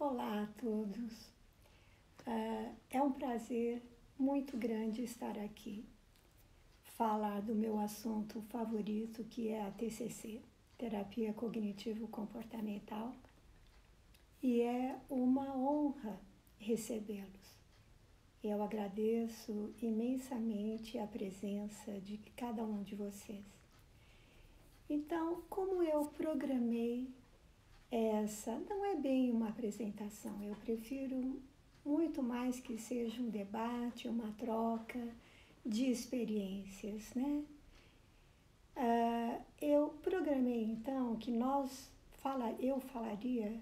Olá a todos. É um prazer muito grande estar aqui, falar do meu assunto favorito, que é a TCC, Terapia Cognitivo-Comportamental, e é uma honra recebê-los. Eu agradeço imensamente a presença de cada um de vocês. Então, como eu programei essa, não é bem uma apresentação, eu prefiro muito mais que seja um debate, uma troca de experiências, né? Eu programei então que eu falaria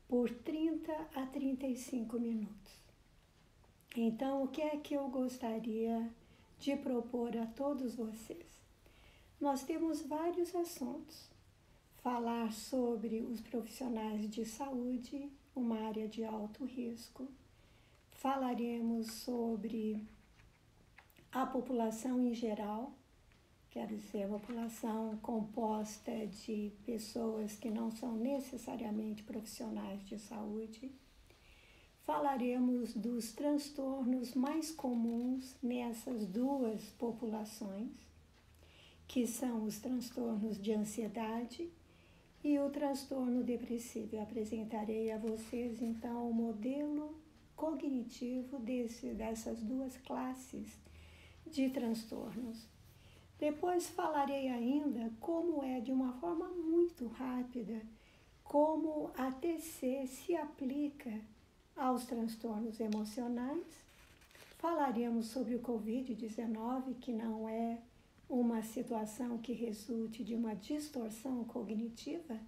por 30 a 35 minutos. Então, o que é que eu gostaria de propor a todos vocês? Nós temos vários assuntos. Falar sobre os profissionais de saúde, uma área de alto risco. Falaremos sobre a população em geral, quero dizer, a população composta de pessoas que não são necessariamente profissionais de saúde. Falaremos dos transtornos mais comuns nessas duas populações, que são os transtornos de ansiedade e o transtorno depressivo. Eu apresentarei a vocês, então, o modelo cognitivo dessas duas classes de transtornos. Depois falarei ainda como é, de uma forma muito rápida, como a TC se aplica aos transtornos emocionais. Falaremos sobre o Covid-19, que não é uma situação que resulte de uma distorção cognitiva,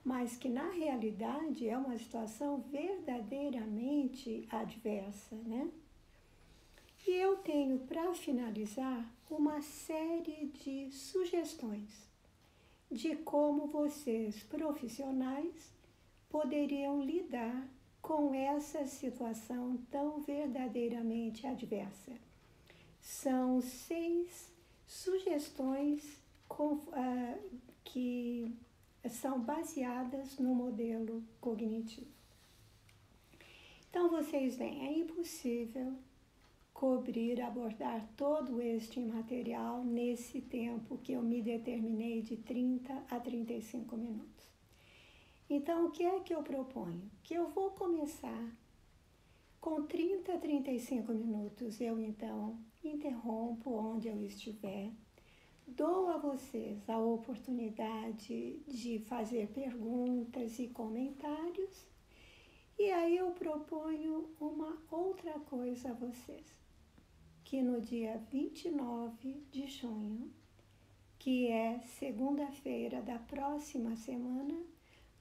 mas que na realidade é uma situação verdadeiramente adversa, né? E eu tenho, para finalizar, uma série de sugestões de como vocês, profissionais, poderiam lidar com essa situação tão verdadeiramente adversa. São 6 sugestões que são baseadas no modelo cognitivo. Então, vocês veem, é impossível abordar todo este material nesse tempo que eu me determinei de 30 a 35 minutos. Então, o que é que eu proponho? Que eu vou começar com 30 a 35 minutos. Eu, então, interrompo onde eu estiver, dou a vocês a oportunidade de fazer perguntas e comentários, e aí eu proponho uma outra coisa a vocês, que no dia 29 de junho, que é segunda-feira da próxima semana,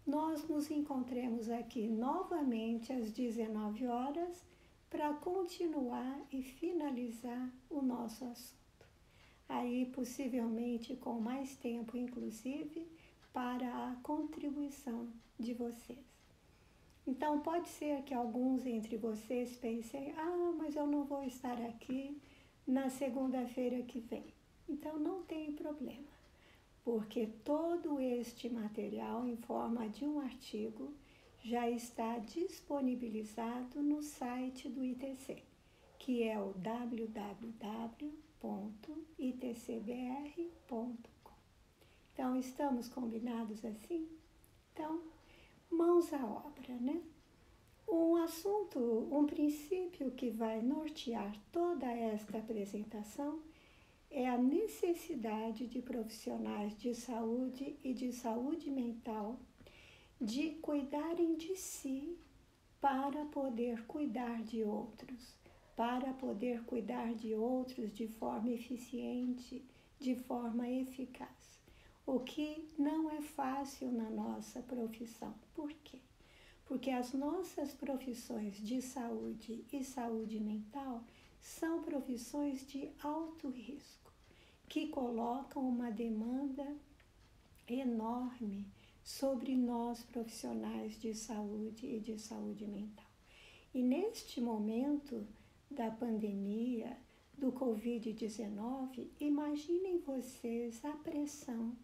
nós nos encontremos aqui novamente às 19 horas para continuar e finalizar o nosso assunto. Aí, possivelmente, com mais tempo, inclusive, para a contribuição de vocês. Então, pode ser que alguns entre vocês pensem, mas eu não vou estar aqui na segunda-feira que vem. Então, não tem problema, porque todo este material em forma de um artigo já está disponibilizado no site do ITC, que é o www.itcbr.com. Então, estamos combinados assim? Então, mãos à obra, né? Um princípio que vai nortear toda esta apresentação é a necessidade de profissionais de saúde e de saúde mental de cuidarem de si para poder cuidar de outros, de forma eficiente, de forma eficaz. O que não é fácil na nossa profissão. Por quê? Porque as nossas profissões de saúde e saúde mental são profissões de alto risco, que colocam uma demanda enorme sobre nós profissionais de saúde e de saúde mental. E neste momento da pandemia, do Covid-19, imaginem vocês a pressão,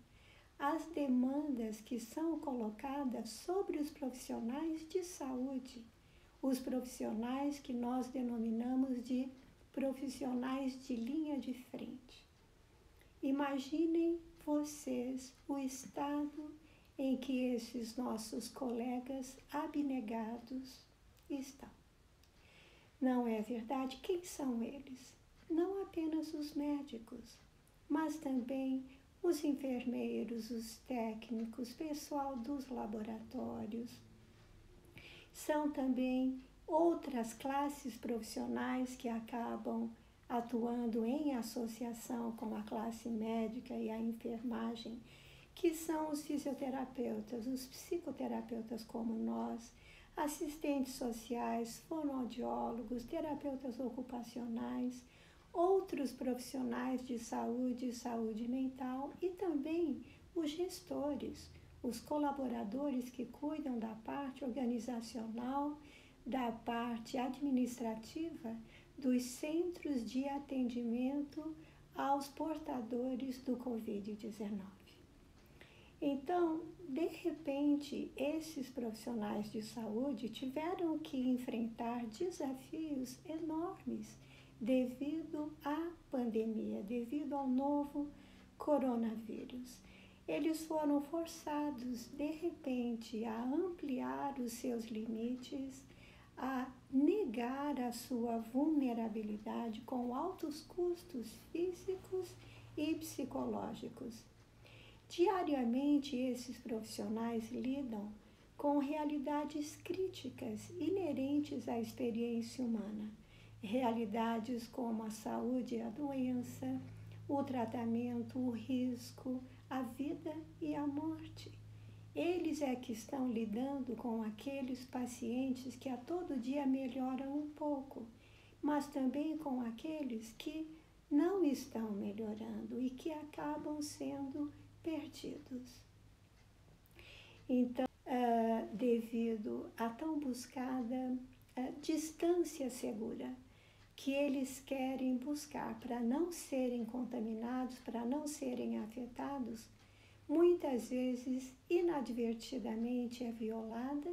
as demandas que são colocadas sobre os profissionais de saúde, os profissionais que nós denominamos de profissionais de linha de frente. Imaginem vocês o estado em que esses nossos colegas abnegados estão. Não é verdade? Quem são eles? Não apenas os médicos, mas também os enfermeiros, os técnicos, pessoal dos laboratórios. São também outras classes profissionais que acabam atuando em associação com a classe médica e a enfermagem, que são os fisioterapeutas, os psicoterapeutas como nós, assistentes sociais, fonoaudiólogos, terapeutas ocupacionais, outros profissionais de saúde mental e também os gestores, os colaboradores que cuidam da parte organizacional, da parte administrativa dos centros de atendimento aos portadores do Covid-19. Então, de repente, esses profissionais de saúde tiveram que enfrentar desafios enormes devido à pandemia, devido ao novo coronavírus. Eles foram forçados, de repente, a ampliar os seus limites, a negar a sua vulnerabilidade com altos custos físicos e psicológicos. Diariamente, esses profissionais lidam com realidades críticas inerentes à experiência humana, realidades como a saúde e a doença, o tratamento, o risco, a vida e a morte. Eles é que estão lidando com aqueles pacientes que a todo dia melhoram um pouco, mas também com aqueles que não estão melhorando e que acabam sendo perdidos. Então, devido à tão buscada distância segura que eles querem buscar para não serem contaminados, para não serem afetados, muitas vezes inadvertidamente é violada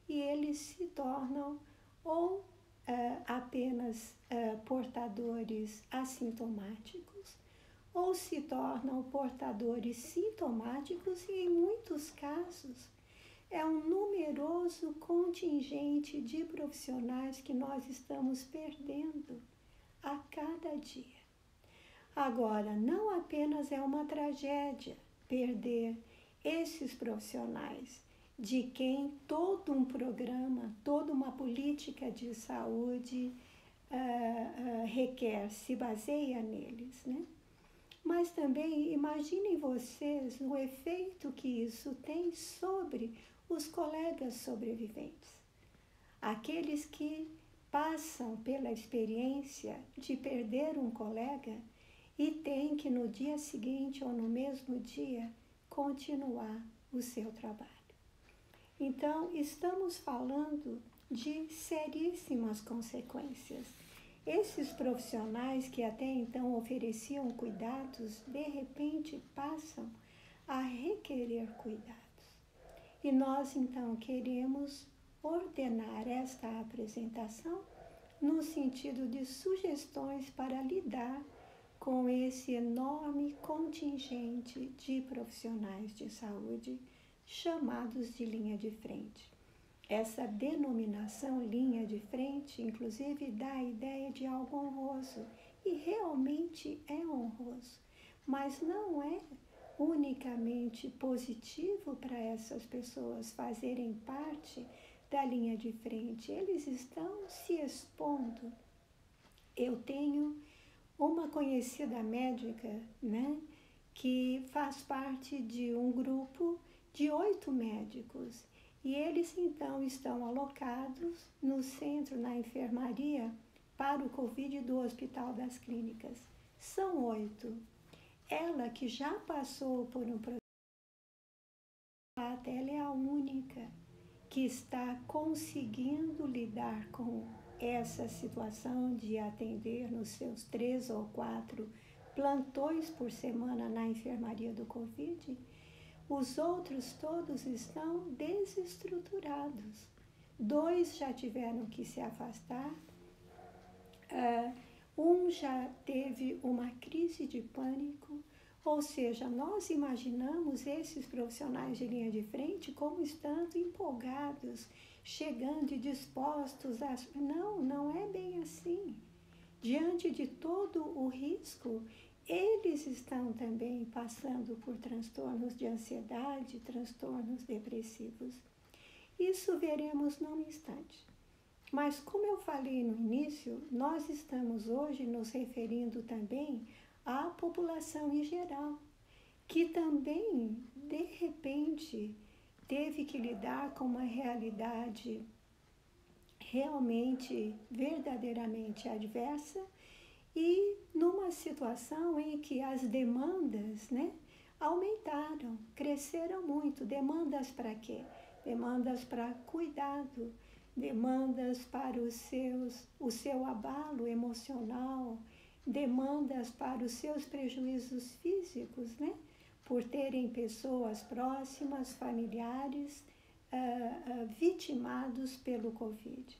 e eles se tornam ou apenas portadores assintomáticos ou se tornam portadores sintomáticos e, em muitos casos, é um numeroso contingente de profissionais que nós estamos perdendo a cada dia. Agora, não apenas é uma tragédia perder esses profissionais de quem todo um programa, toda uma política de saúde requer, se baseia neles, né? Mas também imaginem vocês o efeito que isso tem sobre os colegas sobreviventes. Aqueles que passam pela experiência de perder um colega e têm que no dia seguinte ou no mesmo dia continuar o seu trabalho. Então, estamos falando de seríssimas consequências. Esses profissionais que até então ofereciam cuidados, de repente passam a requerer cuidados. E nós então queremos ordenar esta apresentação no sentido de sugestões para lidar com esse enorme contingente de profissionais de saúde chamados de linha de frente. Essa denominação linha de frente, inclusive, dá a ideia de algo honroso, e realmente é honroso, mas não é unicamente positivo para essas pessoas fazerem parte da linha de frente. Eles estão se expondo. Eu tenho uma conhecida médica, né, que faz parte de um grupo de 8 médicos. E eles, então, estão alocados no centro, na enfermaria, para o Covid do Hospital das Clínicas. São 8. Ela, que já passou por um processo, ela é a única que está conseguindo lidar com essa situação de atender nos seus 3 ou 4 plantões por semana na enfermaria do Covid, Os outros todos estão desestruturados. 2 já tiveram que se afastar. Um já teve uma crise de pânico. Ou seja, nós imaginamos esses profissionais de linha de frente como estando empolgados, chegando e dispostos a... Não, não é bem assim. Diante de todo o risco, eles estão também passando por transtornos de ansiedade, transtornos depressivos. Isso veremos num instante. Mas, como eu falei no início, nós estamos hoje nos referindo também à população em geral, que também, de repente, teve que lidar com uma realidade realmente, verdadeiramente adversa e numa situação em que as demandas, aumentaram, cresceram muito. Demandas para quê? Demandas para cuidado, demandas para o seu abalo emocional, demandas para os seus prejuízos físicos, por terem pessoas próximas, familiares, vitimados pelo Covid.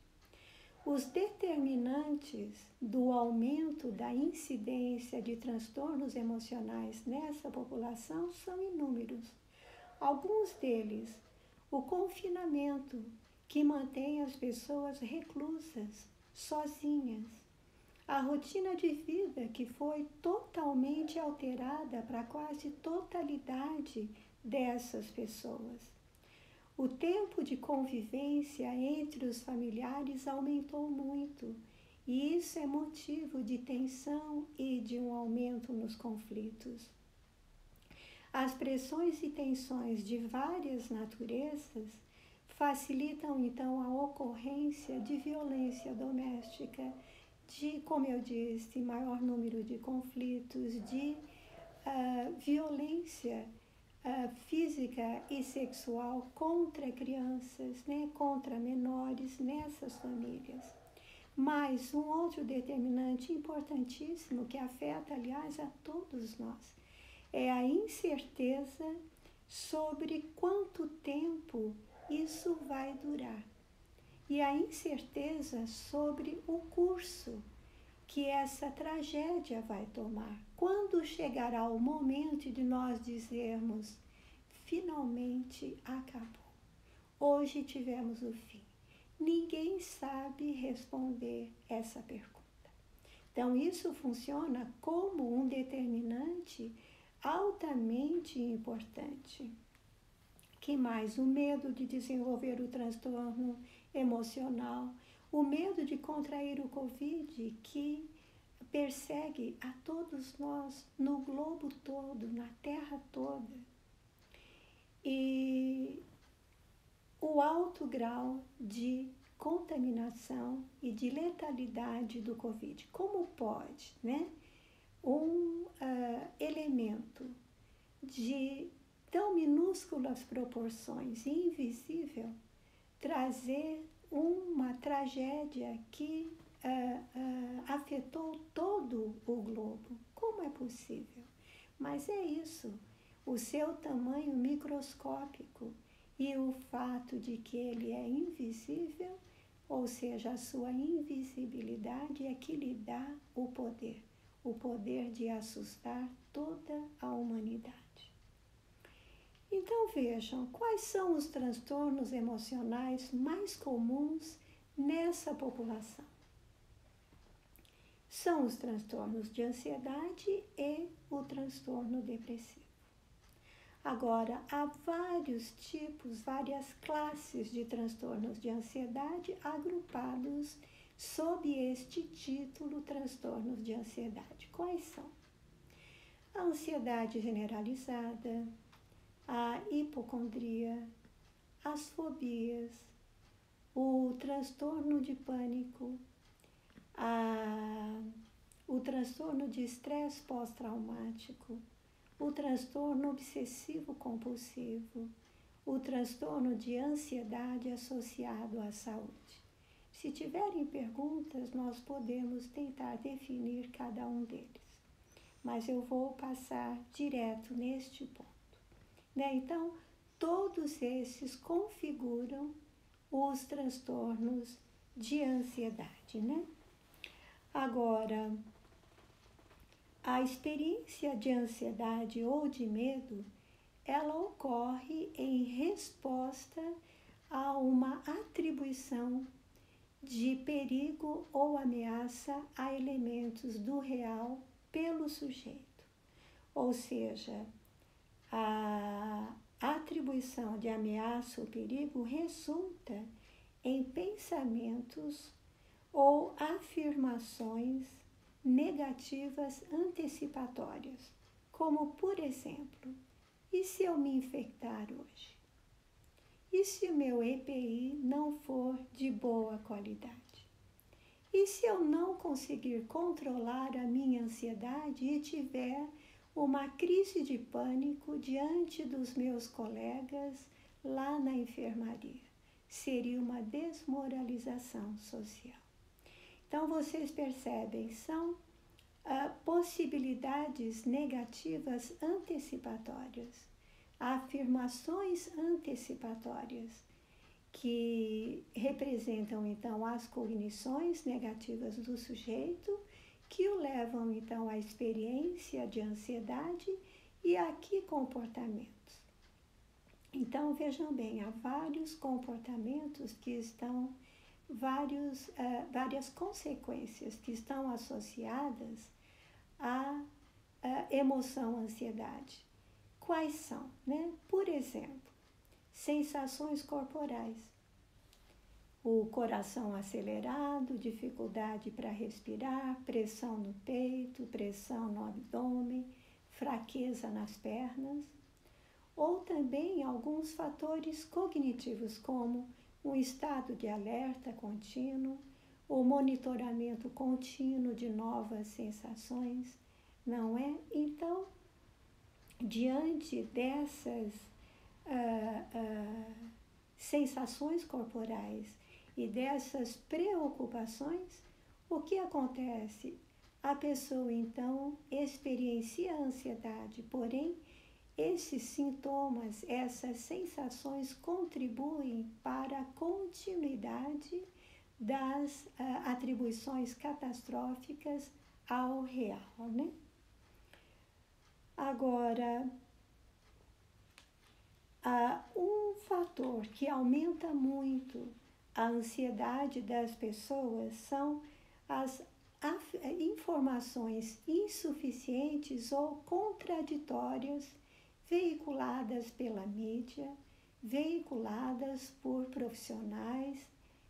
Os determinantes do aumento da incidência de transtornos emocionais nessa população são inúmeros. Alguns deles, o confinamento, que mantém as pessoas reclusas, sozinhas. A rotina de vida que foi totalmente alterada para quase totalidade dessas pessoas. O tempo de convivência entre os familiares aumentou muito, e isso é motivo de tensão e de um aumento nos conflitos. As pressões e tensões de várias naturezas facilitam, então, a ocorrência de violência doméstica, de, como eu disse, maior número de conflitos, de violência física e sexual contra crianças, contra menores nessas famílias. Mas um outro determinante importantíssimo que afeta, aliás, a todos nós, é a incerteza sobre quanto tempo isso vai durar e a incerteza sobre o curso que essa tragédia vai tomar. Quando chegará o momento de nós dizermos, finalmente acabou, hoje tivemos o fim? Ninguém sabe responder essa pergunta. Então, isso funciona como um determinante altamente importante. Que mais? O medo de desenvolver o transtorno emocional, o medo de contrair o Covid, que persegue a todos nós no globo todo, na Terra toda. E o alto grau de contaminação e de letalidade do Covid. Como pode, um elemento de tão minúsculas proporções, invisível, trazer uma tragédia que afetou todo o globo? Como é possível? Mas é isso, o seu tamanho microscópico e o fato de que ele é invisível, ou seja, a sua invisibilidade é que lhe dá o poder de assustar toda a humanidade. Então vejam, quais são os transtornos emocionais mais comuns nessa população? São os transtornos de ansiedade e o transtorno depressivo. Agora, há vários tipos, várias classes de transtornos de ansiedade agrupados sob este título, transtornos de ansiedade. Quais são? A ansiedade generalizada, a hipocondria, as fobias, o transtorno de pânico, o transtorno de estresse pós-traumático, o transtorno obsessivo-compulsivo, o transtorno de ansiedade associado à saúde. Se tiverem perguntas, nós podemos tentar definir cada um deles, mas eu vou passar direto neste ponto. né? Então, todos esses configuram os transtornos de ansiedade, né? Agora, a experiência de ansiedade ou de medo, ela ocorre em resposta a uma atribuição de perigo ou ameaça a elementos do real pelo sujeito. Ou seja, a atribuição de ameaça ou perigo resulta em pensamentos ou afirmações negativas antecipatórias, como, por exemplo, e se eu me infectar hoje? E se o meu EPI não for de boa qualidade? E se eu não conseguir controlar a minha ansiedade e tiver uma crise de pânico diante dos meus colegas lá na enfermaria? Seria uma desmoralização social. Então, vocês percebem, são possibilidades negativas antecipatórias, afirmações antecipatórias, que representam, então, as cognições negativas do sujeito, que o levam, então, à experiência de ansiedade e a que comportamentos. Então, vejam bem, há vários comportamentos que estão, várias consequências que estão associadas à emoção ansiedade. Quais são, né? Por exemplo, sensações corporais. O coração acelerado, dificuldade para respirar, pressão no peito, pressão no abdômen, fraqueza nas pernas. Ou também alguns fatores cognitivos, como um estado de alerta contínuo, o monitoramento contínuo de novas sensações, não é? Então, diante dessas sensações corporais e dessas preocupações, o que acontece? A pessoa, então, experiencia a ansiedade, porém, esses sintomas, essas sensações contribuem para a continuidade das atribuições catastróficas ao real, né? Agora, um fator que aumenta muito a ansiedade das pessoas são as informações insuficientes ou contraditórias veiculadas pela mídia, veiculadas por profissionais,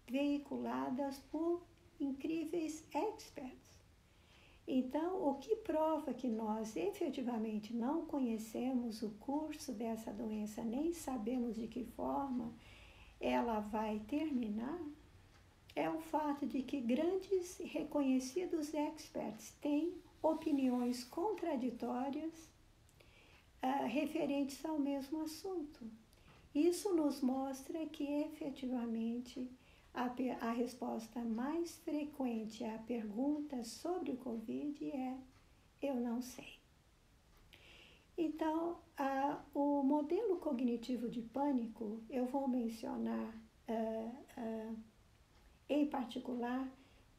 veiculadas por incríveis experts. Então, o que prova que nós efetivamente não conhecemos o curso dessa doença, nem sabemos de que forma ela vai terminar, é o fato de que grandes e reconhecidos experts têm opiniões contraditórias referentes ao mesmo assunto. Isso nos mostra que efetivamente a resposta mais frequente à pergunta sobre o Covid é: eu não sei. Então, o modelo cognitivo de pânico, eu vou mencionar em particular,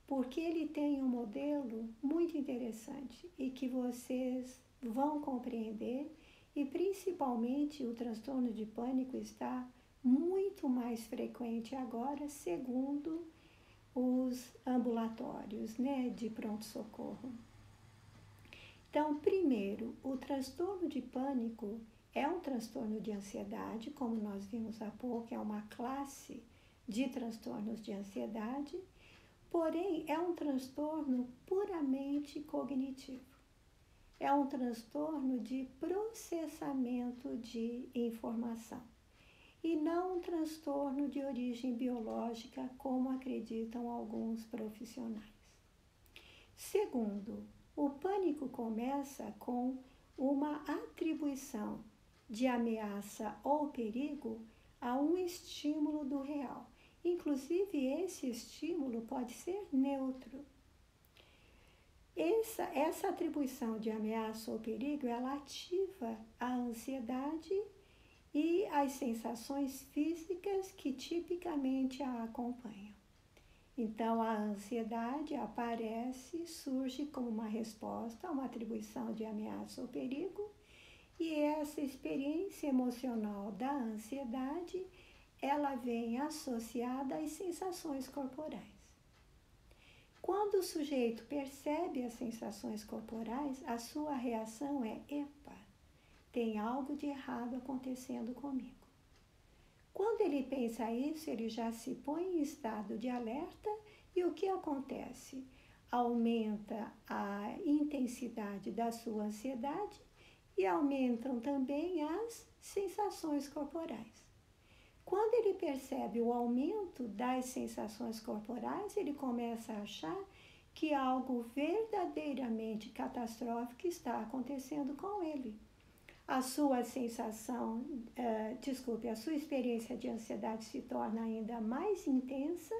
porque ele tem um modelo muito interessante e que vocês vão compreender, e principalmente o transtorno de pânico está muito mais frequente agora, segundo os ambulatórios, né, de pronto-socorro. Então, primeiro, o transtorno de pânico é um transtorno de ansiedade, como nós vimos há pouco, é uma classe de transtornos de ansiedade, porém é um transtorno puramente cognitivo. É um transtorno de processamento de informação e não um transtorno de origem biológica, como acreditam alguns profissionais. Segundo, o pânico começa com uma atribuição de ameaça ou perigo a um estímulo do real. Inclusive, esse estímulo pode ser neutro. Essa atribuição de ameaça ou perigo, ela ativa a ansiedade e as sensações físicas que tipicamente a acompanham. Então, a ansiedade aparece, surge como uma resposta a uma atribuição de ameaça ou perigo, e essa experiência emocional da ansiedade, ela vem associada às sensações corporais. Quando o sujeito percebe as sensações corporais, a sua reação é: epa, tem algo de errado acontecendo comigo. Quando ele pensa isso, ele já se põe em estado de alerta e o que acontece? Aumenta a intensidade da sua ansiedade e aumentam também as sensações corporais. Quando ele percebe o aumento das sensações corporais, ele começa a achar que algo verdadeiramente catastrófico está acontecendo com ele. A sua sensação, a sua experiência de ansiedade se torna ainda mais intensa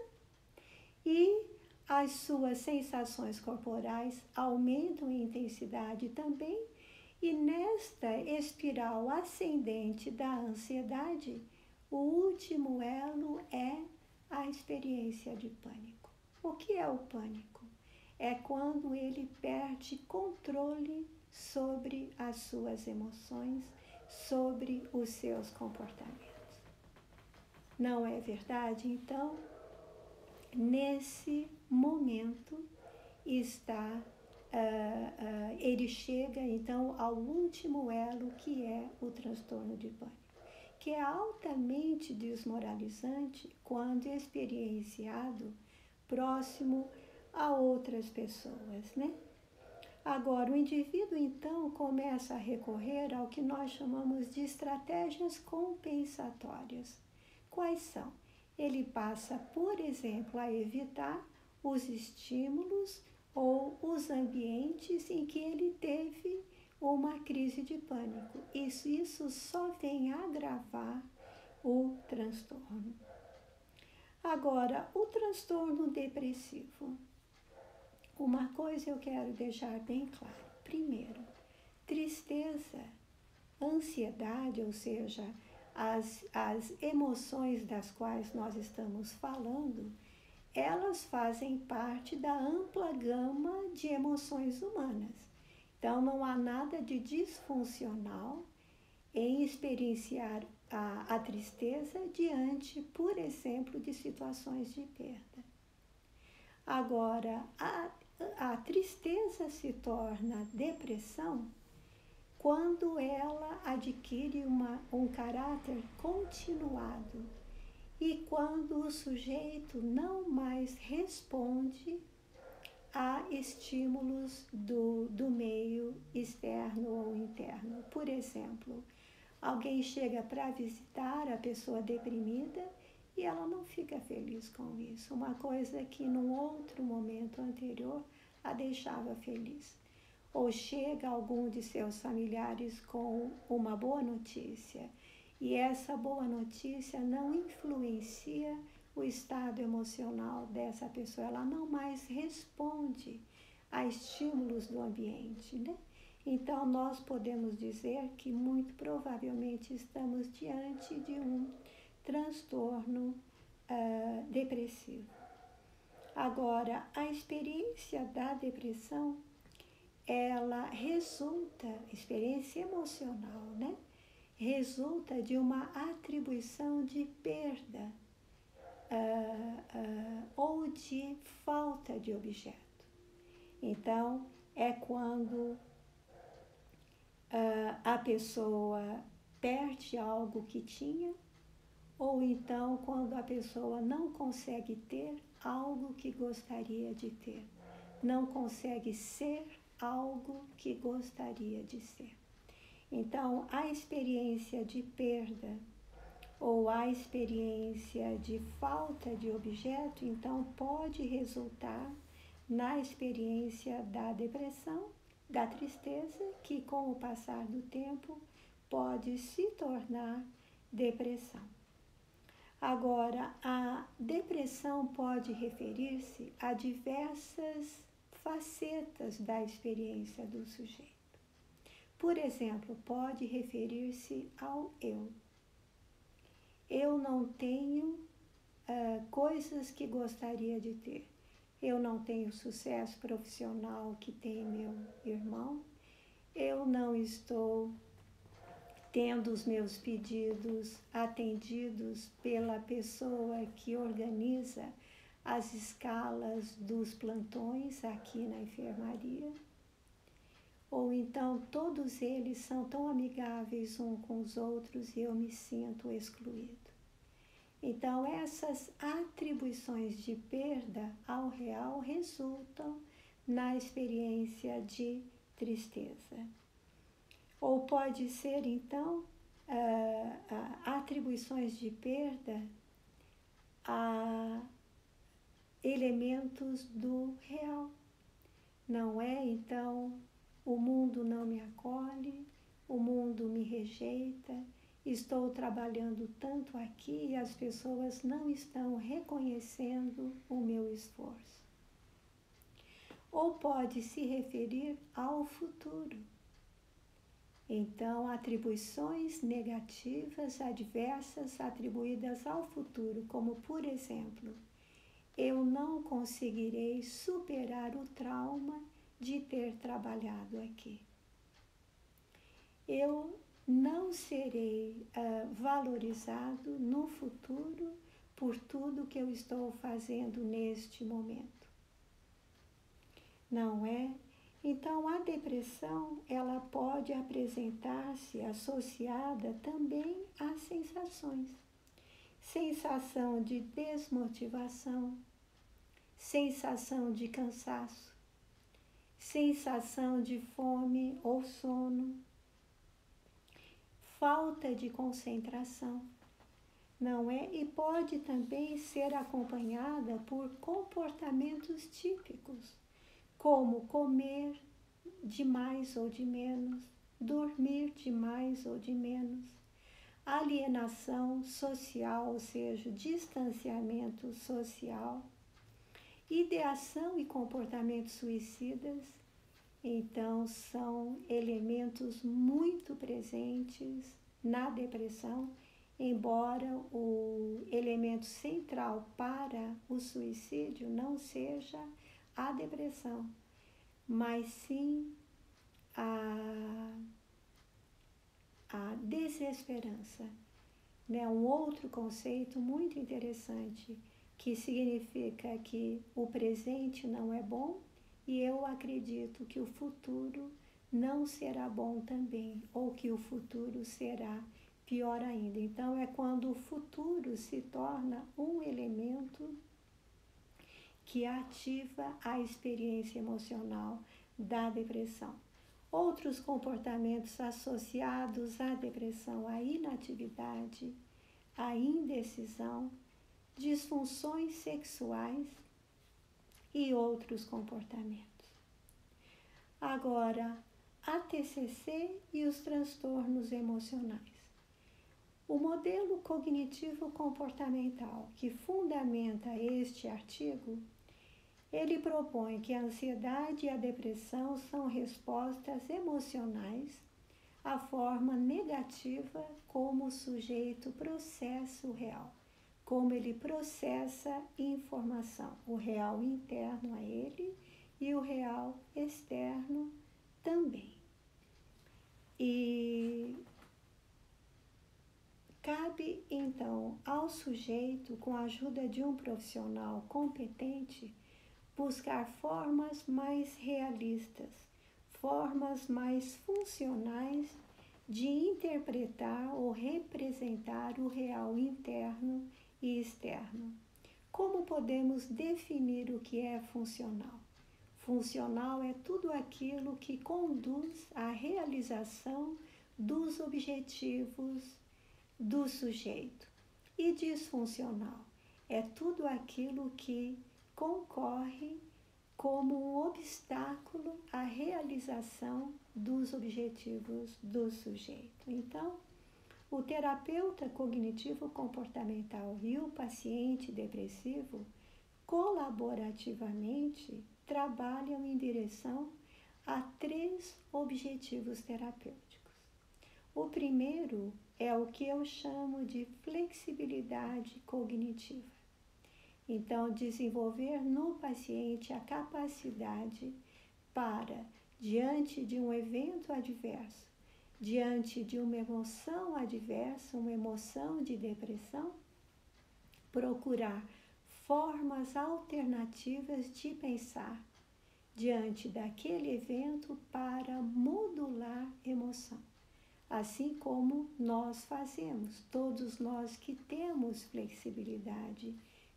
e as suas sensações corporais aumentam em intensidade também, e nesta espiral ascendente da ansiedade, o último elo é a experiência de pânico. O que é o pânico? É quando ele perde controle sobre as suas emoções, sobre os seus comportamentos. Não é verdade? Então, nesse momento ele chega então ao último elo, que é o transtorno de pânico, que é altamente desmoralizante quando experienciado próximo a outras pessoas, né? Agora, o indivíduo, então, começa a recorrer ao que nós chamamos de estratégias compensatórias. Quais são? Ele passa, por exemplo, a evitar os estímulos ou os ambientes em que ele teve uma crise de pânico. Isso só vem agravar o transtorno. Agora, o transtorno depressivo. Uma coisa eu quero deixar bem claro. Primeiro, tristeza, ansiedade, ou seja, as emoções das quais nós estamos falando, elas fazem parte da ampla gama de emoções humanas. Então, não há nada de disfuncional em experienciar a tristeza diante, por exemplo, de situações de perda. Agora, a tristeza se torna depressão quando ela adquire um caráter continuado e quando o sujeito não mais responde a estímulos do meio externo ou interno. Por exemplo, alguém chega para visitar a pessoa deprimida e ela não fica feliz com isso. Uma coisa que num outro momento anterior a deixava feliz. Ou chega algum de seus familiares com uma boa notícia e essa boa notícia não influencia o estado emocional dessa pessoa. Ela não mais responde a estímulos do ambiente, né? Então, nós podemos dizer que muito provavelmente estamos diante de um transtorno depressivo. Agora, a experiência da depressão, ela resulta, experiência emocional, né? Resulta de uma atribuição de perda ou de falta de objeto. Então, é quando a pessoa perde algo que tinha, ou então quando a pessoa não consegue ter algo que gostaria de ter, não consegue ser algo que gostaria de ser. Então, a experiência de perda ou a experiência de falta de objeto, então, pode resultar na experiência da depressão, da tristeza, que com o passar do tempo pode se tornar depressão. Agora, a depressão pode referir-se a diversas facetas da experiência do sujeito. Por exemplo, pode referir-se ao eu. eu não tenho coisas que gostaria de ter. Eu não tenho sucesso profissional que tem meu irmão. Eu não estou tendo os meus pedidos atendidos pela pessoa que organiza as escalas dos plantões aqui na enfermaria. Ou então todos eles são tão amigáveis uns com os outros e eu me sinto excluído. Então essas atribuições de perda ao real resultam na experiência de tristeza. Ou pode ser então atribuições de perda a elementos do real. Não é então o mundo não me acolhe, o mundo me rejeita, estou trabalhando tanto aqui e as pessoas não estão reconhecendo o meu esforço. Ou pode se referir ao futuro. Então, atribuições negativas, adversas, atribuídas ao futuro, como por exemplo, eu não conseguirei superar o trauma de ter trabalhado aqui. Eu não serei valorizado no futuro por tudo que eu estou fazendo neste momento. Não é? Então, a depressão, ela pode apresentar-se associada também às sensações. Sensação de desmotivação, sensação de cansaço, sensação de fome ou sono, falta de concentração, não é? E pode também ser acompanhada por comportamentos típicos, como comer de mais ou de menos, dormir de mais ou de menos, alienação social, ou seja, distanciamento social, ideação e comportamentos suicidas. Então, são elementos muito presentes na depressão, embora o elemento central para o suicídio não seja a depressão, mas sim a desesperança. Né? Um outro conceito muito interessante que significa que o presente não é bom e eu acredito que o futuro não será bom também, ou que o futuro será pior ainda. Então, é quando o futuro se torna um elemento que ativa a experiência emocional da depressão. Outros comportamentos associados à depressão, a inatividade, a indecisão, disfunções sexuais e outros comportamentos. Agora, a TCC e os transtornos emocionais. O modelo cognitivo-comportamental que fundamenta este artigo, ele propõe que a ansiedade e a depressão são respostas emocionais à forma negativa como o sujeito processa o real, como ele processa informação, o real interno a ele e o real externo também. E cabe, então, ao sujeito, com a ajuda de um profissional competente, buscar formas mais realistas, formas mais funcionais de interpretar ou representar o real interno e externo. Como podemos definir o que é funcional? Funcional é tudo aquilo que conduz à realização dos objetivos do sujeito. E disfuncional é tudo aquilo que concorre como um obstáculo à realização dos objetivos do sujeito. Então, o terapeuta cognitivo-comportamental e o paciente depressivo, colaborativamente, trabalham em direção a 3 objetivos terapêuticos. O primeiro é o que eu chamo de flexibilidade cognitiva. Então, desenvolver no paciente a capacidade para, diante de um evento adverso, diante de uma emoção adversa, uma emoção de depressão, procurar formas alternativas de pensar diante daquele evento para modular emoção. Assim como nós fazemos, todos nós que temos flexibilidade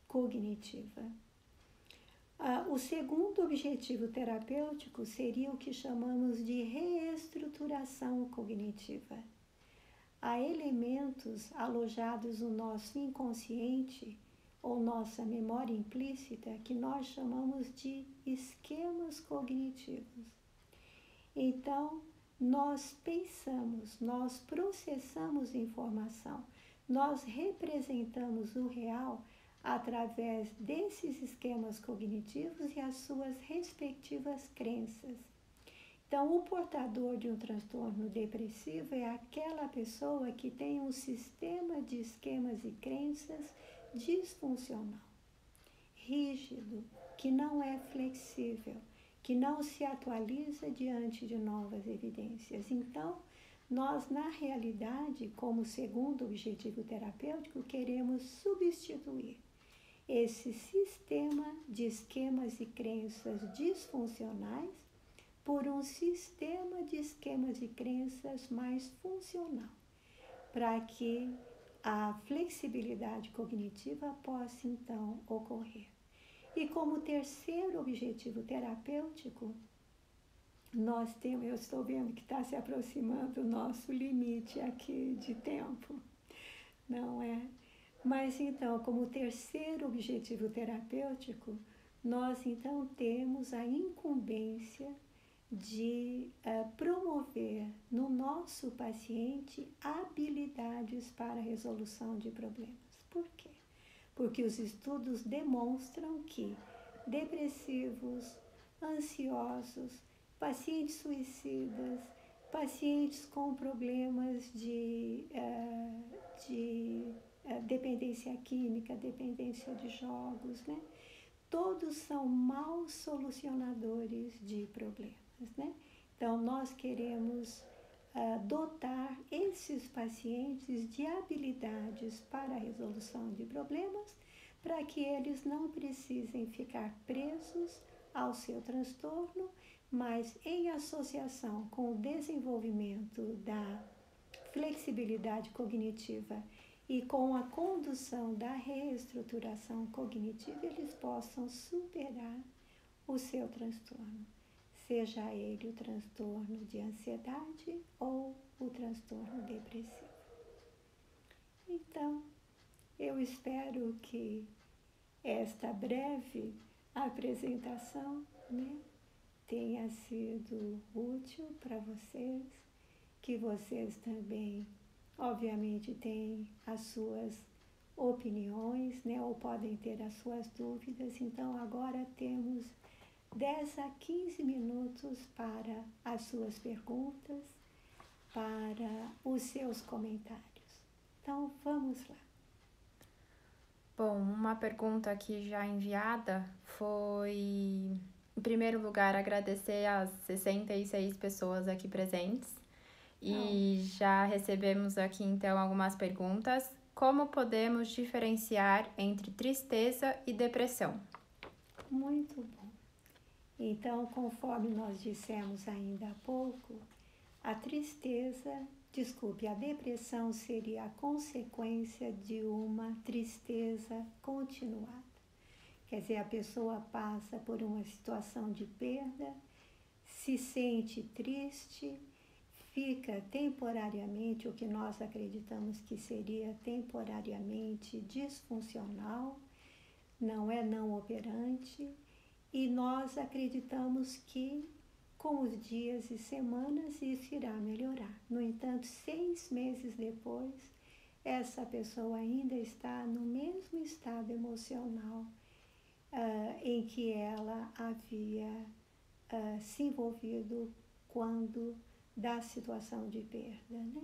cognitiva. O segundo objetivo terapêutico seria o que chamamos de reestruturação cognitiva. Há elementos alojados no nosso inconsciente ou nossa memória implícita que nós chamamos de esquemas cognitivos. Então, nós pensamos, nós processamos informação, nós representamos o real através desses esquemas cognitivos e as suas respectivas crenças. Então, o portador de um transtorno depressivo é aquela pessoa que tem um sistema de esquemas e crenças disfuncional, rígido, que não é flexível, que não se atualiza diante de novas evidências. Então, nós, na realidade, como segundo objetivo terapêutico, queremos substituir esse sistema de esquemas e crenças disfuncionais por um sistema de esquemas e crenças mais funcional, para que a flexibilidade cognitiva possa, então, ocorrer. E como terceiro objetivo terapêutico, nós temos, eu estou vendo que está se aproximando o nosso limite aqui de tempo, não é? Mas então, como terceiro objetivo terapêutico, nós então temos a incumbência de promover no nosso paciente habilidades para a resolução de problemas. Por quê? Porque os estudos demonstram que depressivos, ansiosos, pacientes suicidas, pacientes com problemas de dependência química, dependência de jogos, né? Todos são maus solucionadores de problemas, né? Então, nós queremos dotar esses pacientes de habilidades para a resolução de problemas, para que eles não precisem ficar presos ao seu transtorno, mas em associação com o desenvolvimento da flexibilidade cognitiva e com a condução da reestruturação cognitiva, eles possam superar o seu transtorno, seja ele o transtorno de ansiedade ou o transtorno depressivo. Então, eu espero que esta breve apresentação, né, tenha sido útil para vocês, que vocês também, obviamente, têm as suas opiniões, né, ou podem ter as suas dúvidas. Então, agora temos 10 a 15 minutos para as suas perguntas, para os seus comentários. Então, vamos lá. Bom, uma pergunta aqui já enviada foi, em primeiro lugar, agradecer às 66 pessoas aqui presentes. E já recebemos aqui, então, algumas perguntas. Como podemos diferenciar entre tristeza e depressão? Muito bom. Então, conforme nós dissemos ainda há pouco, a depressão seria a consequência de uma tristeza continuada. Quer dizer, a pessoa passa por uma situação de perda, se sente triste, fica temporariamente, o que nós acreditamos que seria temporariamente disfuncional, não operante, e nós acreditamos que com os dias e semanas isso irá melhorar. No entanto, 6 meses depois, essa pessoa ainda está no mesmo estado emocional em que ela havia se envolvido quando da situação de perda, né?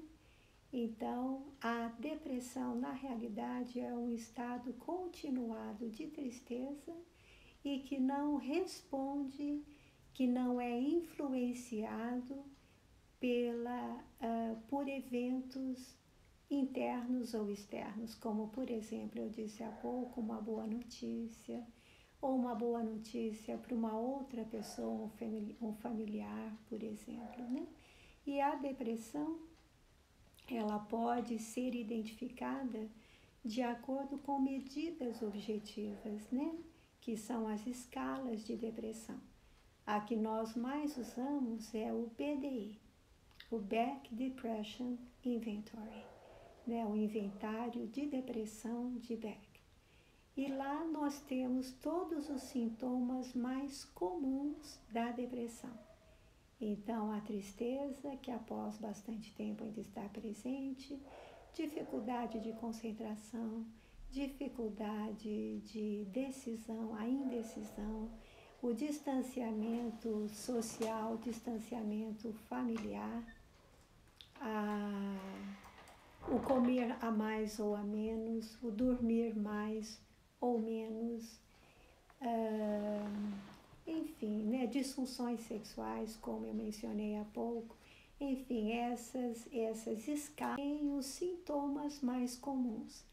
Então, a depressão, na realidade, é um estado continuado de tristeza e que não responde, que não é influenciado por eventos internos ou externos, como, por exemplo, eu disse há pouco, uma boa notícia, ou uma boa notícia para uma outra pessoa, um familiar, por exemplo, né? E a depressão, ela pode ser identificada de acordo com medidas objetivas, né? Que são as escalas de depressão. A que nós mais usamos é o BDI, o Beck Depression Inventory, né? O inventário de depressão de Beck. E lá nós temos todos os sintomas mais comuns da depressão. Então, a tristeza, que após bastante tempo ainda está presente, dificuldade de concentração, dificuldade de decisão, a indecisão, o distanciamento social, distanciamento familiar, o comer a mais ou a menos, o dormir mais ou menos, enfim, né, disfunções sexuais, como eu mencionei há pouco. Enfim, essas escalas têm os sintomas mais comuns.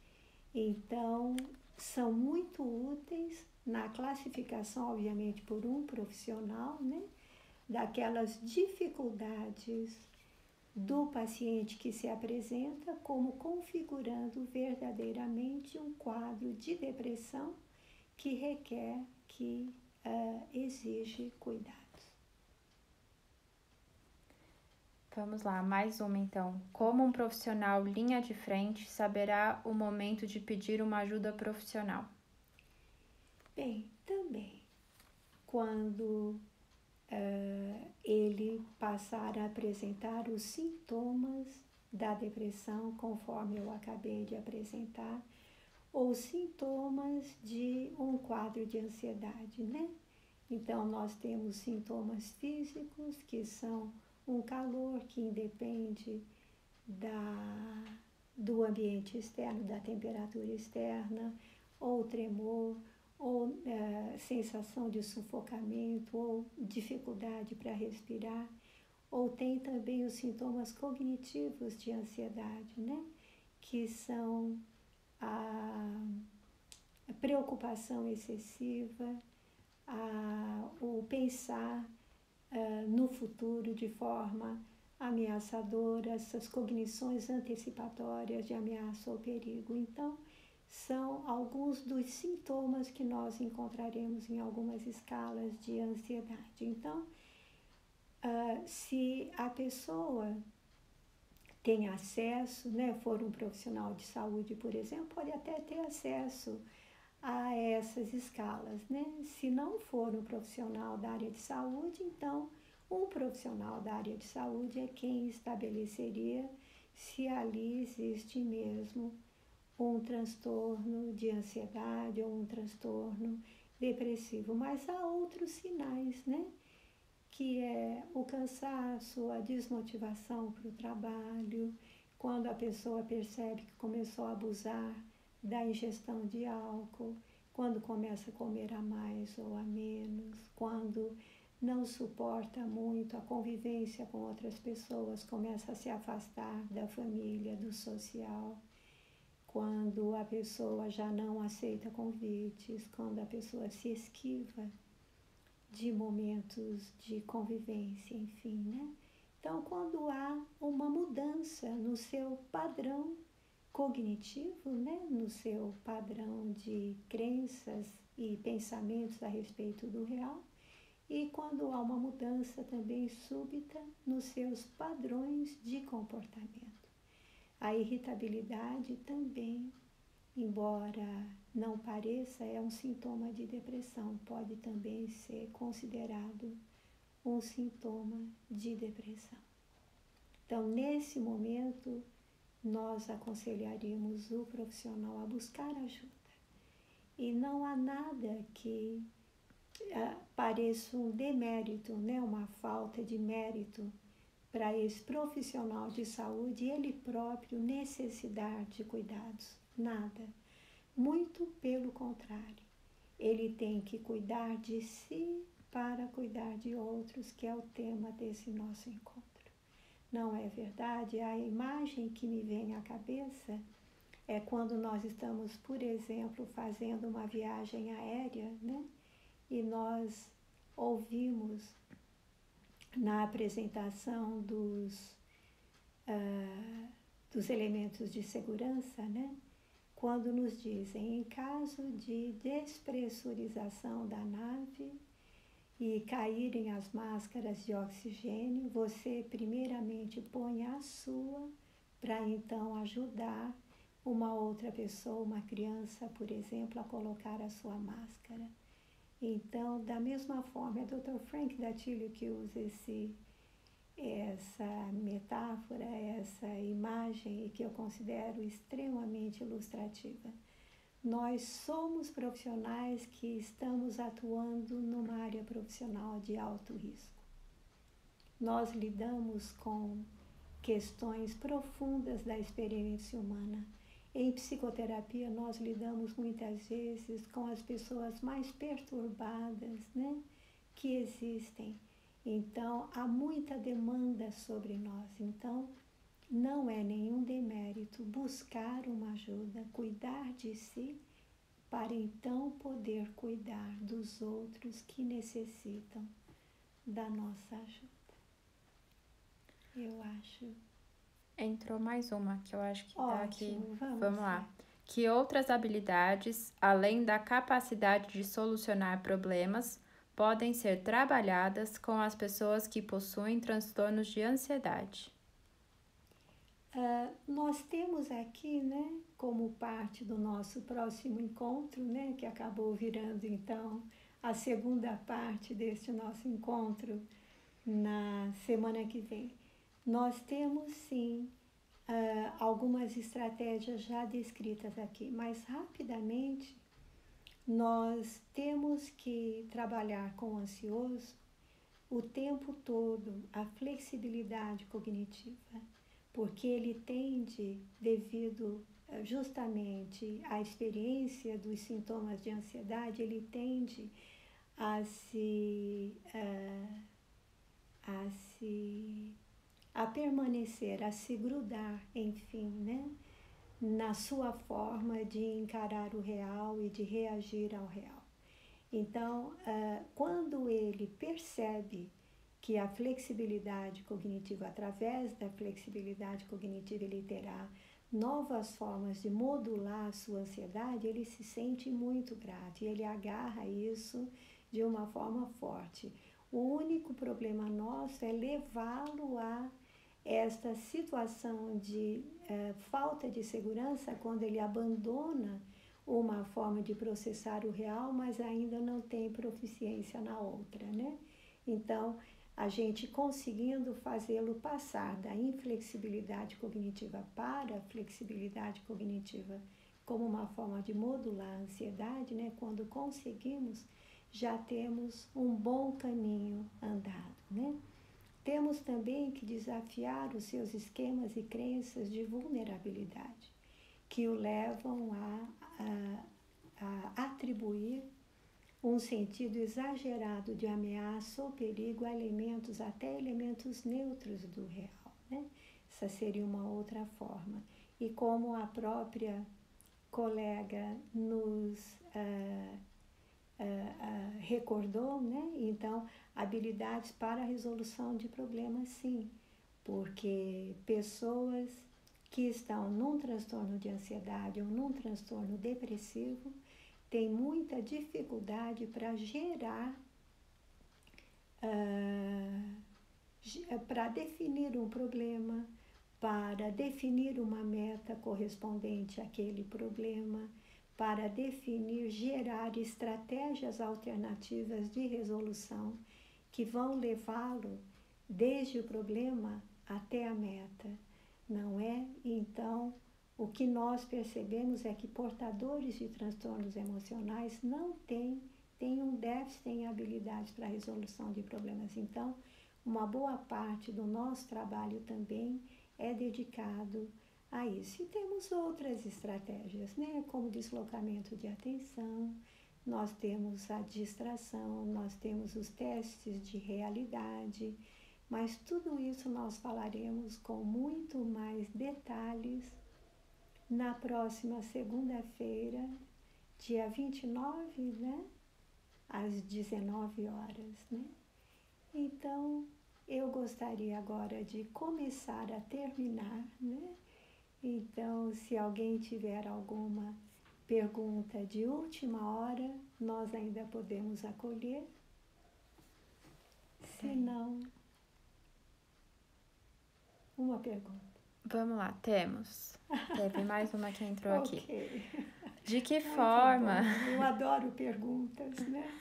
Então, são muito úteis na classificação, obviamente, por um profissional, né, daquelas dificuldades do paciente que se apresenta, como configurando verdadeiramente um quadro de depressão que requer, que exige cuidados. Vamos lá, mais uma então. Como um profissional linha de frente saberá o momento de pedir uma ajuda profissional? Bem, também, quando ele passar a apresentar os sintomas da depressão, conforme eu acabei de apresentar, ou sintomas de um quadro de ansiedade, né? Então, nós temos sintomas físicos, que são um calor que independe do ambiente externo, da temperatura externa, ou tremor, ou sensação de sufocamento, ou dificuldade para respirar, ou tem também os sintomas cognitivos de ansiedade, né? Que são a preocupação excessiva, o pensar no futuro de forma ameaçadora, essas cognições antecipatórias de ameaça ou perigo. Então, são alguns dos sintomas que nós encontraremos em algumas escalas de ansiedade. Então, se a pessoa tem acesso, né, for um profissional de saúde, por exemplo, pode até ter acesso a essas escalas, né? Se não for um profissional da área de saúde, então um profissional da área de saúde é quem estabeleceria se ali existe mesmo um transtorno de ansiedade ou um transtorno depressivo. Mas há outros sinais, né? Que é o cansaço, a desmotivação para o trabalho, quando a pessoa percebe que começou a abusar da ingestão de álcool, quando começa a comer a mais ou a menos, quando não suporta muito a convivência com outras pessoas, começa a se afastar da família, do social, quando a pessoa já não aceita convites, quando a pessoa se esquiva de momentos de convivência, enfim, né? Então, quando há uma mudança no seu padrão cognitivo, né? No seu padrão de crenças e pensamentos a respeito do real, e quando há uma mudança também súbita nos seus padrões de comportamento. A irritabilidade também, embora não pareça, é um sintoma de depressão, pode também ser considerado um sintoma de depressão. Então, nesse momento, nós aconselharíamos o profissional a buscar ajuda. E não há nada que pareça um demérito, né? Uma falta de mérito para esse profissional de saúde ele próprio necessitar de cuidados. Nada. Muito pelo contrário. Ele tem que cuidar de si para cuidar de outros, que é o tema desse nosso encontro. Não é verdade? A imagem que me vem à cabeça é quando nós estamos, por exemplo, fazendo uma viagem aérea, né? E nós ouvimos na apresentação dos elementos de segurança, né? Quando nos dizem, em caso de despressurização da nave e caírem as máscaras de oxigênio, você primeiramente põe a sua para então ajudar uma outra pessoa, uma criança, por exemplo, a colocar a sua máscara. Então, da mesma forma, é o Dr. Frank Datilio que usa essa metáfora, essa imagem, e que eu considero extremamente ilustrativa. Nós somos profissionais que estamos atuando numa área profissional de alto risco. Nós lidamos com questões profundas da experiência humana. Em psicoterapia, nós lidamos muitas vezes com as pessoas mais perturbadas, né, que existem. Então, há muita demanda sobre nós. Então, não é nenhum demérito buscar uma ajuda, cuidar de si, para então poder cuidar dos outros que necessitam da nossa ajuda. Eu acho. Entrou mais uma que eu acho que tá aqui. Vamos lá. Que outras habilidades, além da capacidade de solucionar problemas, podem ser trabalhadas com as pessoas que possuem transtornos de ansiedade? Nós temos aqui, né, como parte do nosso próximo encontro, né, que acabou virando então a segunda parte deste nosso encontro na semana que vem. Nós temos sim algumas estratégias já descritas aqui, mas rapidamente nós temos que trabalhar com o ansioso o tempo todo a flexibilidade cognitiva, porque ele tende, devido justamente à experiência dos sintomas de ansiedade, ele tende a permanecer, a se grudar, enfim, né, na sua forma de encarar o real e de reagir ao real. Então, quando ele percebe que a flexibilidade cognitiva, através da flexibilidade cognitiva, ele terá novas formas de modular a sua ansiedade, ele se sente muito grato e ele agarra isso de uma forma forte. O único problema nosso é levá-lo a esta situação de falta de segurança quando ele abandona uma forma de processar o real, mas ainda não tem proficiência na outra, né? Então, a gente conseguindo fazê-lo passar da inflexibilidade cognitiva para a flexibilidade cognitiva como uma forma de modular a ansiedade, né? Quando conseguimos, já temos um bom caminho andado, né? Temos também que desafiar os seus esquemas e crenças de vulnerabilidade, que o levam a atribuir um sentido exagerado de ameaça ou perigo a elementos, até elementos neutros do real, né? Essa seria uma outra forma. E como a própria colega nos recordou, né? Então, habilidades para a resolução de problemas, sim, porque pessoas que estão num transtorno de ansiedade ou num transtorno depressivo têm muita dificuldade para gerar, para definir um problema, para definir uma meta correspondente àquele problema, para definir, gerar estratégias alternativas de resolução que vão levá-lo desde o problema até a meta, não é? Então, o que nós percebemos é que portadores de transtornos emocionais não têm um déficit em habilidades para a resolução de problemas. Então, uma boa parte do nosso trabalho também é dedicado a isso. E temos outras estratégias, né? Como deslocamento de atenção, nós temos a distração, nós temos os testes de realidade, mas tudo isso nós falaremos com muito mais detalhes na próxima segunda-feira, dia 29, né? Às 19 horas, né? Então, eu gostaria agora de começar a terminar, né? Então, se alguém tiver alguma pergunta de última hora, nós ainda podemos acolher. Se não, uma pergunta. Vamos lá, teve mais uma que entrou aqui. Ok. De que Ai, forma... que bom. Eu adoro perguntas, né?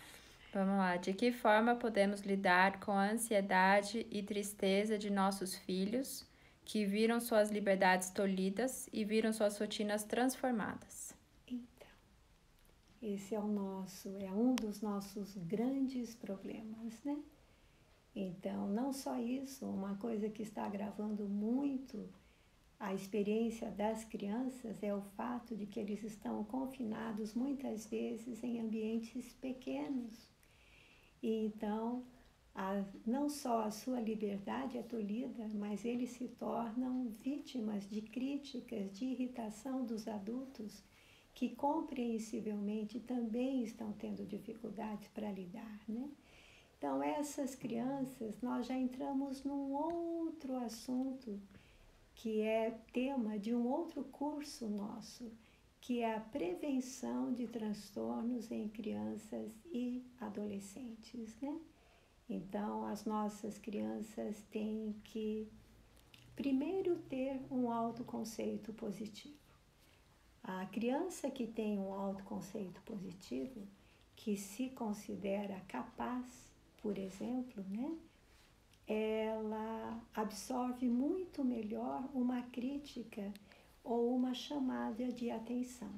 Vamos lá, de que forma podemos lidar com a ansiedade e tristeza de nossos filhos que viram suas liberdades tolhidas e viram suas rotinas transformadas? Então, esse é um dos nossos grandes problemas, né? Então, não só isso, uma coisa que está agravando muito a experiência das crianças é o fato de que eles estão confinados muitas vezes em ambientes pequenos. E então, não só a sua liberdade é tolhida, mas eles se tornam vítimas de críticas, de irritação dos adultos que compreensivelmente também estão tendo dificuldades para lidar, né? Então, essas crianças, nós já entramos num outro assunto que é tema de um outro curso nosso, que é a prevenção de transtornos em crianças e adolescentes, né? Então, as nossas crianças têm que, primeiro, ter um autoconceito positivo. A criança que tem um autoconceito positivo, que se considera capaz, por exemplo, né? Ela absorve muito melhor uma crítica ou uma chamada de atenção.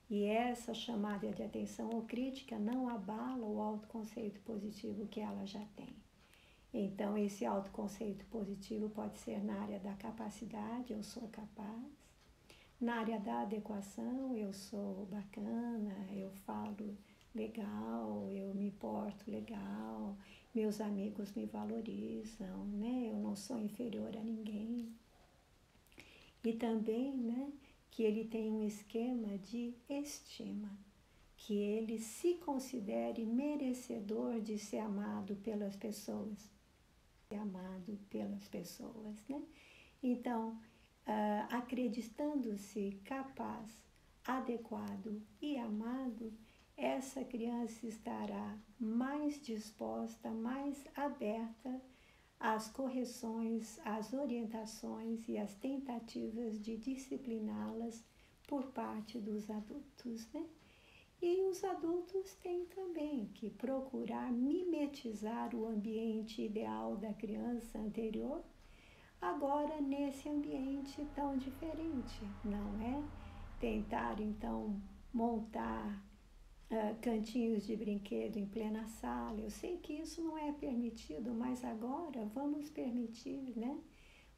E essa chamada de atenção ou crítica não abala o autoconceito positivo que ela já tem. Então, esse autoconceito positivo pode ser na área da capacidade, eu sou capaz. Na área da adequação, eu sou bacana, eu falo legal, eu me porto legal, meus amigos me valorizam, né? Eu não sou inferior a ninguém. E também, né, que ele tem um esquema de estima, que ele se considere merecedor de ser amado pelas pessoas, né? Então, acreditando-se capaz, adequado e amado, essa criança estará mais disposta, mais aberta às correções, às orientações e às tentativas de discipliná-las por parte dos adultos, né? E os adultos têm também que procurar mimetizar o ambiente ideal da criança anterior, agora nesse ambiente tão diferente, não é? Tentar, então, montar cantinhos de brinquedo em plena sala. Eu sei que isso não é permitido, mas agora vamos permitir, né?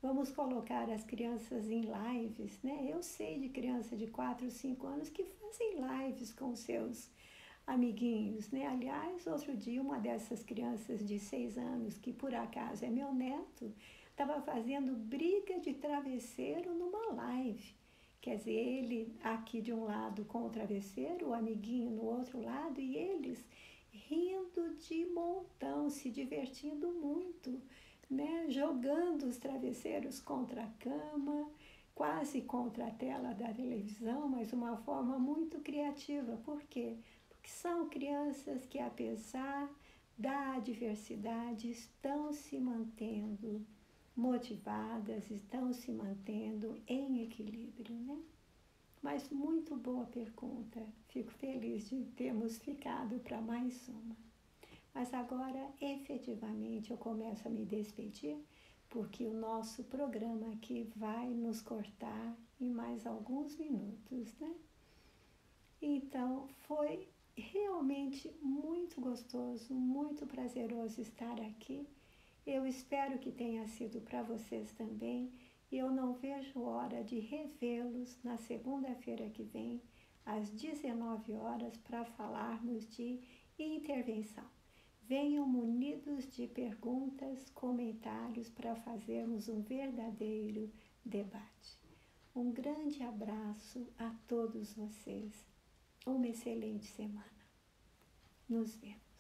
Vamos colocar as crianças em lives, né? Eu sei de criança de 4, 5 anos que fazem lives com seus amiguinhos, né? Aliás, outro dia uma dessas crianças de 6 anos, que por acaso é meu neto, estava fazendo briga de travesseiro numa live. Quer dizer, ele aqui de um lado com o travesseiro, o amiguinho no outro lado, e eles rindo de montão, se divertindo muito, né? Jogando os travesseiros contra a cama, quase contra a tela da televisão, mas uma forma muito criativa. Por quê? Porque são crianças que, apesar da adversidade, estão se mantendo motivadas, estão se mantendo em equilíbrio, né? Mas muito boa pergunta. Fico feliz de termos ficado para mais uma. Mas agora, efetivamente, eu começo a me despedir, porque o nosso programa aqui vai nos cortar em mais alguns minutos, né? Então, foi realmente muito gostoso, muito prazeroso estar aqui. Eu espero que tenha sido para vocês também e eu não vejo hora de revê-los na segunda-feira que vem, às 19 horas, para falarmos de intervenção. Venham munidos de perguntas, comentários para fazermos um verdadeiro debate. Um grande abraço a todos vocês. Uma excelente semana. Nos vemos.